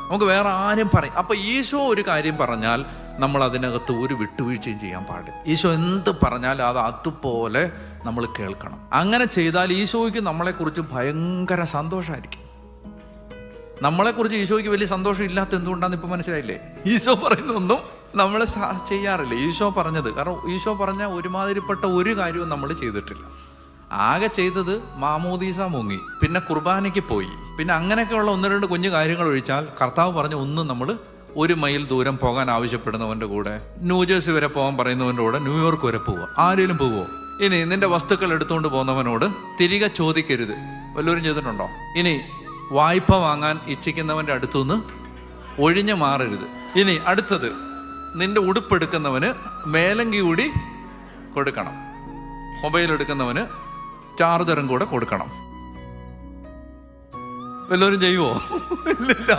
നമുക്ക് വേറെ ആരും പറയും. അപ്പം ഈശോ ഒരു കാര്യം പറഞ്ഞാൽ നമ്മൾ അതിനകത്ത് ഒരു വിട്ടുവീഴ്ചയും ചെയ്യാൻ പാടില്ല. ഈശോ എന്ത് പറഞ്ഞാൽ അത് അതുപോലെ നമ്മൾ കേൾക്കണം. അങ്ങനെ ചെയ്താൽ ഈശോയ്ക്ക് നമ്മളെക്കുറിച്ച് ഭയങ്കര സന്തോഷമായിരിക്കും. നമ്മളെക്കുറിച്ച് ഈശോയ്ക്ക് വലിയ സന്തോഷം ഇല്ലാത്ത എന്തുകൊണ്ടാന്ന് ഇപ്പം മനസ്സിലായില്ലേ? ഈശോ പറയുന്നൊന്നും നമ്മൾ ചെയ്യാറില്ല. ഈശോ പറഞ്ഞത്, കാരണം ഈശോ പറഞ്ഞ ഒരുമാതിരിപ്പെട്ട ഒരു കാര്യവും നമ്മൾ ചെയ്തിട്ടില്ല. ആകെ ചെയ്തത് മാമോദീസ മുങ്ങി, പിന്നെ കുർബാനയ്ക്ക് പോയി, പിന്നെ അങ്ങനെയൊക്കെയുള്ള 1-2 കുഞ്ഞു കാര്യങ്ങൾ ഒഴിച്ചാൽ കർത്താവ് പറഞ്ഞ ഒന്നും നമ്മൾ 1 മൈൽ ദൂരം പോകാൻ ആവശ്യപ്പെടുന്നവൻ്റെ കൂടെ, ന്യൂജേഴ്സി വരെ പോകാൻ പറയുന്നവൻ്റെ കൂടെ ന്യൂയോർക്ക് വരെ പോവുക, ആരെങ്കിലും പോവുമോ? ഇനി നിന്റെ വസ്തുക്കൾ എടുത്തുകൊണ്ട് പോകുന്നവനോട് തിരികെ ചോദിക്കരുത്, വല്ലവരും ചെയ്തിട്ടുണ്ടോ? ഇനി വായ്പ വാങ്ങാൻ ഇച്ഛിക്കുന്നവൻ്റെ അടുത്തുനിന്ന് ഒഴിഞ്ഞു മാറരുത്. ഇനി അടുത്തത്, നിന്റെ ഉടുപ്പെടുക്കുന്നവന് മേലങ്കി കൂടി കൊടുക്കണം, മൊബൈൽ എടുക്കുന്നവന് ചാർജറും കൂടെ കൊടുക്കണം. വല്ലവരും ചെയ്യുമോ? ഇല്ല.